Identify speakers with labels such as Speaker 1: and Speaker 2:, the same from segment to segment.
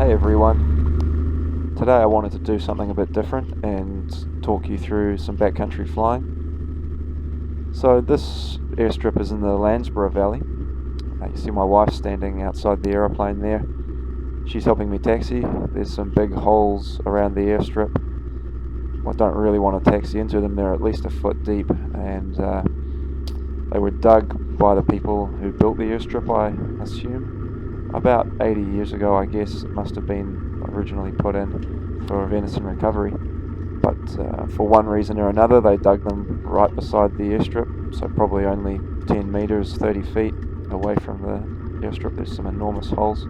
Speaker 1: Hey everyone, today I wanted to do something a bit different and talk you through some backcountry flying. So this airstrip is in the Landsborough Valley. You see my wife standing outside the aeroplane there. She's helping me taxi. There's some big holes around the airstrip. I don't really want to taxi into them. They're at least a foot deep, and they were dug by the people who built the airstrip, I assume. About 80 years ago, I guess. It must have been originally put in for venison recovery. But for one reason or another, they dug them right beside the airstrip, so probably only 10 meters, 30 feet away from the airstrip. There's some enormous holes.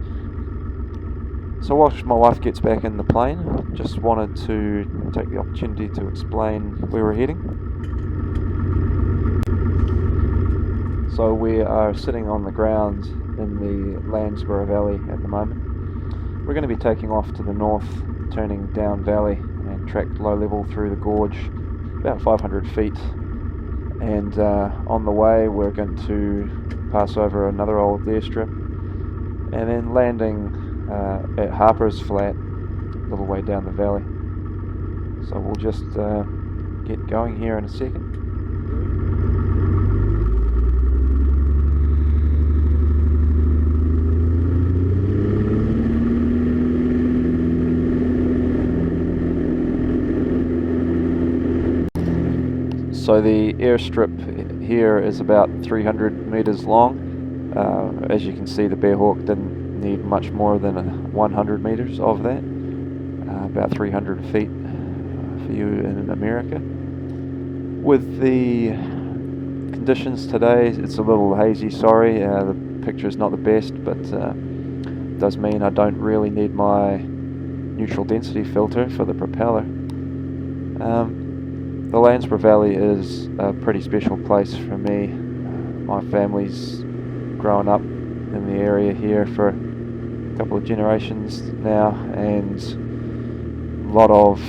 Speaker 1: So whilst my wife gets back in the plane, just wanted to take the opportunity to explain where we're heading. So we are sitting on the ground in the Landsborough Valley at the moment. We're going to be taking off to the north, turning down valley and track low level through the gorge, about 500 feet. And on the way we're going to pass over another old airstrip and then landing at Harper's flat, a little way down the valley. So we'll just get going here in a second. So the airstrip here is about 300 meters long. As you can see, the Bearhawk didn't need much more than 100 meters of that, about 300 feet for you in America. With the conditions today, it's a little hazy, sorry. The picture's not the best, but it does mean I don't really need my neutral density filter for the propeller. The Landsborough Valley is a pretty special place for me. My family's grown up in the area here for a couple of generations now, and a lot of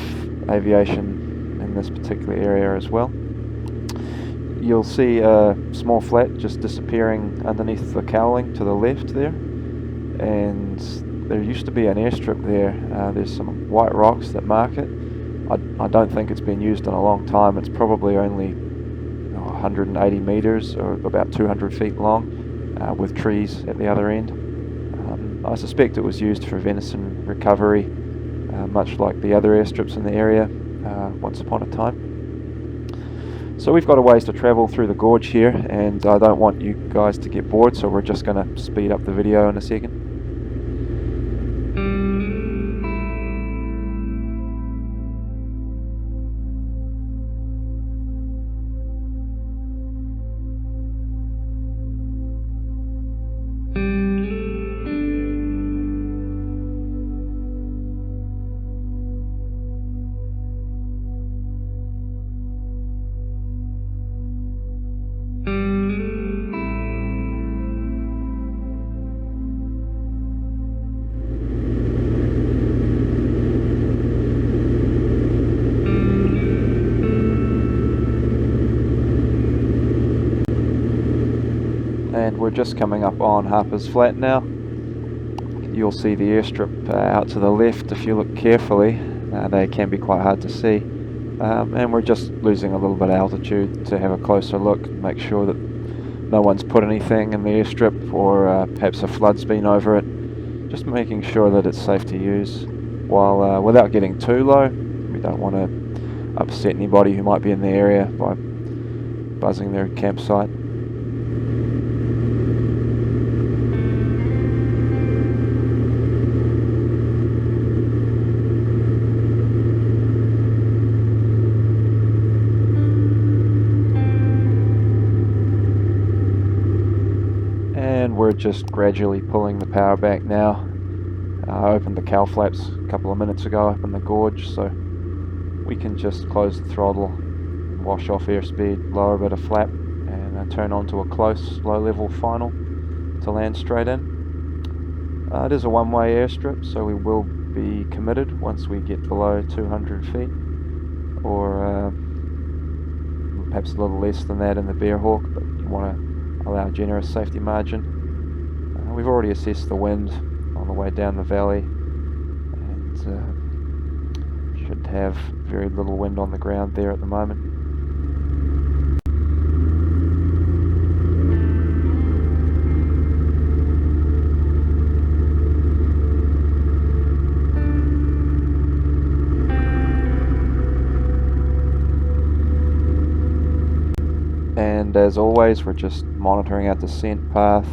Speaker 1: aviation in this particular area as well. You'll see a small flat just disappearing underneath the cowling to the left there, and there used to be an airstrip there. There's some white rocks that mark it. I don't think it's been used in a long time. It's probably only 180 meters or about 200 feet long, with trees at the other end. I suspect it was used for venison recovery, much like the other airstrips in the area once upon a time. So we've got a ways to travel through the gorge here, and I don't want you guys to get bored, so we're just going to speed up the video in a second. And we're just coming up on Harper's Flat now. You'll see the airstrip out to the left if you look carefully. They can be quite hard to see. And we're just losing a little bit of altitude to have a closer look, make sure that no one's put anything in the airstrip, or perhaps a flood's been over it. Just making sure that it's safe to use while without getting too low. We don't want to upset anybody who might be in the area by buzzing their campsite. And we're just gradually pulling the power back now. I opened the cowl flaps a couple of minutes ago up in the gorge, so we can just close the throttle, wash off airspeed, lower a bit of flap, and turn on to a close, low-level final to land straight in. It is a one-way airstrip, so we will be committed once we get below 200 feet, or perhaps a little less than that in the Bearhawk, but you want to allow a generous safety margin. We've already assessed the wind on the way down the valley. should have very little wind on the ground there at the moment. And as always, we're just monitoring our descent path.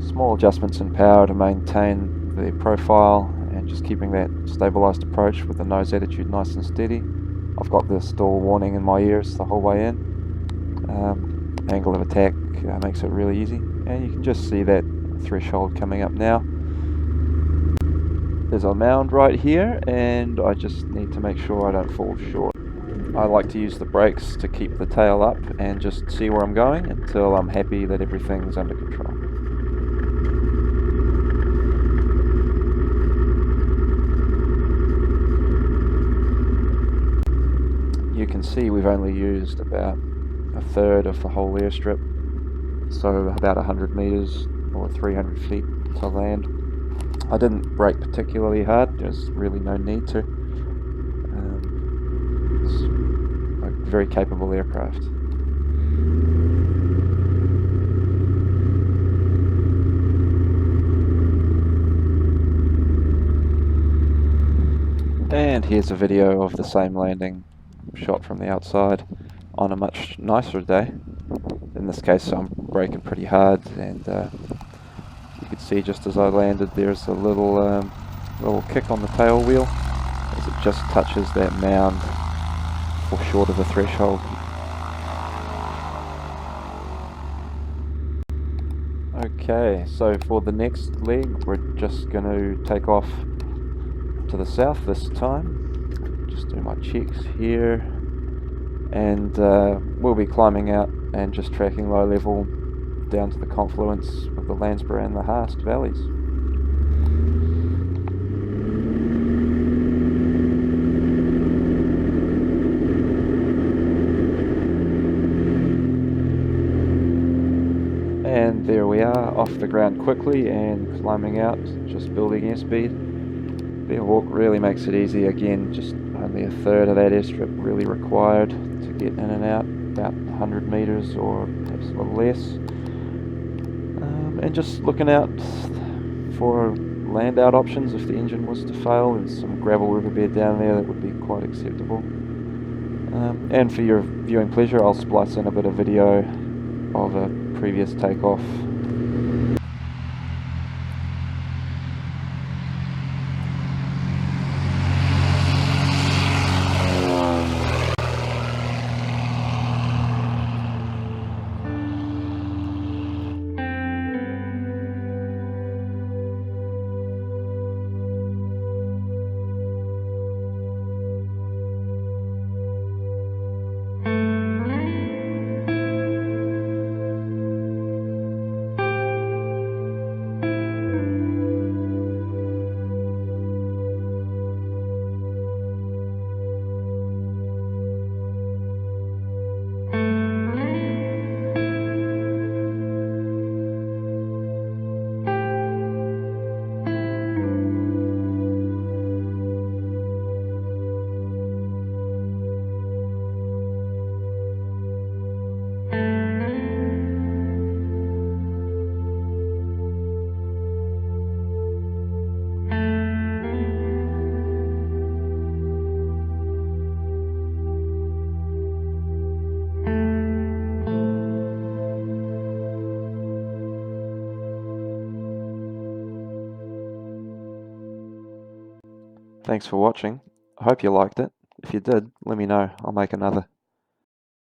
Speaker 1: Small adjustments in power to maintain the profile and just keeping that stabilized approach with the nose attitude nice and steady. I've got the stall warning in my ears the whole way in. Angle of attack makes it really easy, and you can just see that threshold coming up now. There's a mound right here, and I just need to make sure I don't fall short. I like to use the brakes to keep the tail up and just see where I'm going until I'm happy that everything's under control. You can see we've only used about a third of the whole airstrip, so about 100 meters or 300 feet to land. I didn't brake particularly hard, there's really no need to. It's a very capable aircraft. And here's a video of the same landing shot from the outside on a much nicer day. In this case I'm braking pretty hard, and you can see just as I landed there's a little kick on the tail wheel as it just touches that mound or short of the threshold. Okay, so for the next leg we're just going to take off to the south this time. Just do my checks here, and we'll be climbing out and just tracking low level down to the confluence of the Landsborough and the Haast valleys. And there we are, off the ground quickly and climbing out, just building airspeed. Bearhawk really makes it easy. Again, just only a third of that airstrip really required to get in and out, about 100 meters or perhaps a little less. And just looking out for land out options if the engine was to fail. There's some gravel riverbed down there that would be quite acceptable. And for your viewing pleasure, I'll splice in a bit of video of a previous takeoff. Thanks for watching. I hope you liked it. If you did, let me know. I'll make another.